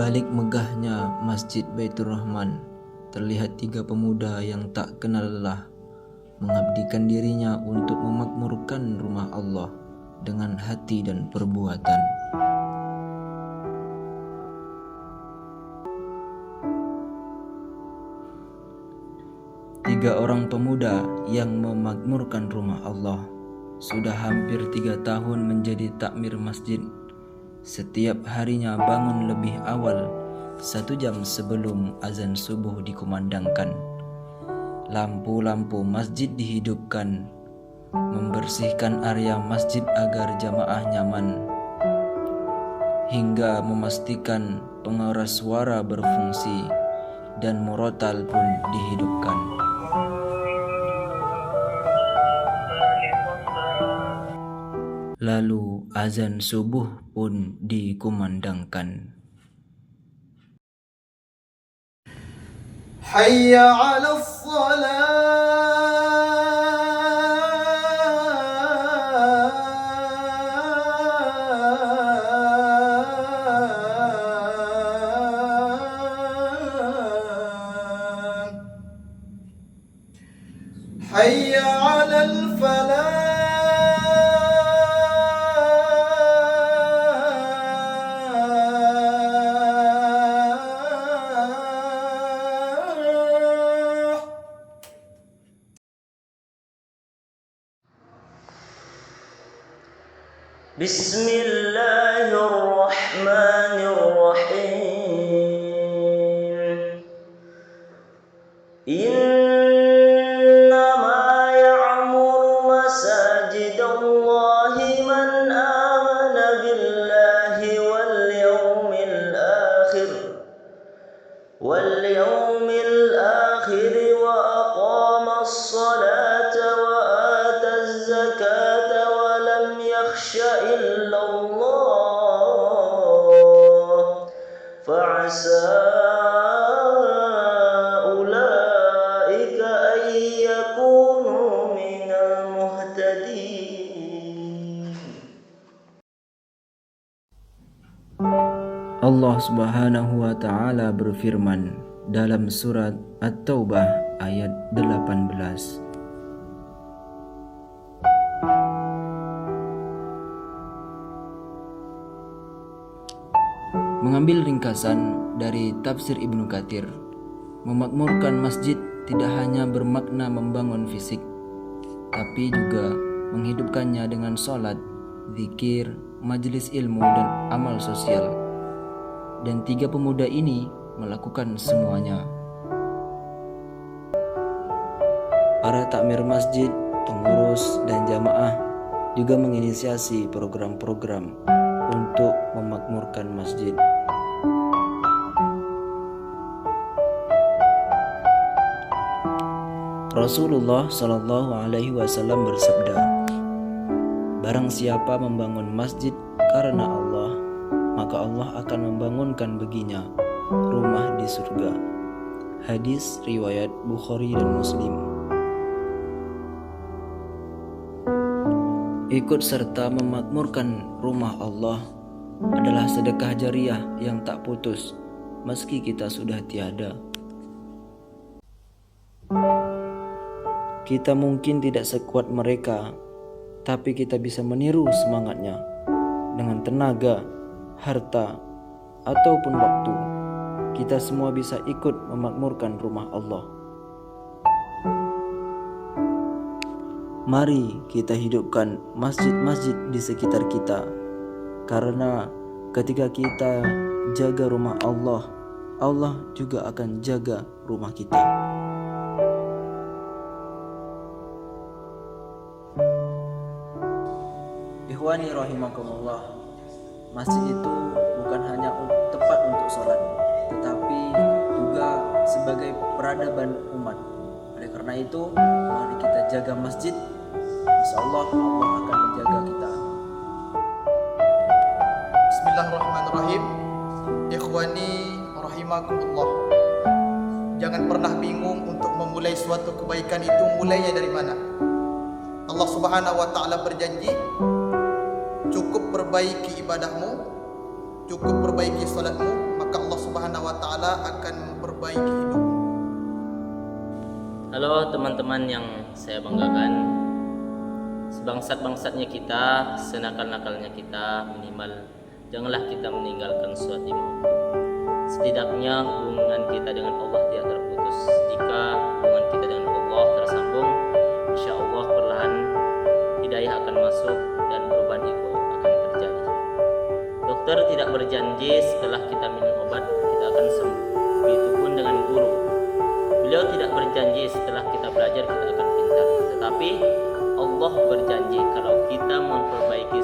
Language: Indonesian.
balik megahnya Masjid Baitur Rahman, terlihat 3 pemuda yang tak kenal lelah mengabdikan dirinya untuk memakmurkan rumah Allah dengan hati dan perbuatan. Tiga orang pemuda yang memakmurkan rumah Allah sudah hampir 3 tahun menjadi takmir masjid. Setiap harinya bangun lebih awal 1 jam sebelum azan subuh dikumandangkan. Lampu-lampu masjid dihidupkan, membersihkan area masjid agar jamaah nyaman, hingga memastikan pengeras suara berfungsi dan murotal pun dihidupkan. Lalu azan subuh pun dikumandangkan. Hayya 'alas salat, hayya 'alal falah. Bismillahirrahmanirrahim. Innama ya'muru masajidallahi man amana billahi wal yawmil akhir wa aqamas salata wa ataz zakata wa lam yakhsha illa Allah fa'asa ulaika an yakunu minal muhtadin. Allah Subhanahu wa ta'ala berfirman dalam surat At-Taubah ayat 18. Mengambil ringkasan dari tafsir Ibnu Katsir, memakmurkan masjid tidak hanya bermakna membangun fisik, tapi juga menghidupkannya dengan sholat, zikir, majelis ilmu, dan amal sosial. Dan 3 pemuda ini melakukan semuanya. Para takmir masjid, pengurus, dan jamaah juga menginisiasi program-program untuk memakmurkan masjid. Rasulullah Shallallahu Alaihi Wasallam bersabda, "Barang siapa membangun masjid karena Allah, maka Allah akan membangunkan baginya rumah di surga." Hadis riwayat Bukhari dan Muslim. Ikut serta memakmurkan rumah Allah adalah sedekah jariah yang tak putus meski kita sudah tiada. Kita mungkin tidak sekuat mereka, tapi kita bisa meniru semangatnya dengan tenaga, harta, ataupun waktu. Kita semua bisa ikut memakmurkan rumah Allah. Mari kita hidupkan masjid-masjid di sekitar kita, karena ketika kita jaga rumah Allah, Allah juga akan jaga rumah kita. Ikhwani rahimakumullah, masjid itu bukan hanya tempat untuk sholat, tetapi juga sebagai peradaban umat. Oleh karena itu, mari kita jaga masjid. Insyaallah Allah akan menjaga kita. Bismillahirrahmanirrahim. Ikhwani rahimakumullah, jangan pernah bingung untuk memulai suatu kebaikan itu mulainya dari mana. Allah Subhanahu wa ta'ala berjanji, cukup perbaiki ibadahmu, cukup perbaiki salatmu, maka Allah Subhanahu wa taala akan memperbaiki hidupmu. Halo teman-teman yang saya banggakan, sebangsat-bangsatnya kita, senakal-nakalnya kita, minimal janganlah kita meninggalkan sholat lima waktu. Setidaknya hubungan kita dengan Allah tidak terputus. Jika hubungan kita dengan Allah tersambung, insya Allah perlahan hidayah akan masuk dan perubahan itu akan terjadi. Dokter tidak berjanji setelah kita minum obat kita akan sembuh. Begitupun dengan guru. Beliau tidak berjanji setelah kita belajar kita akan pintar. Tetapi Allah berjanji kalau kita memperbaiki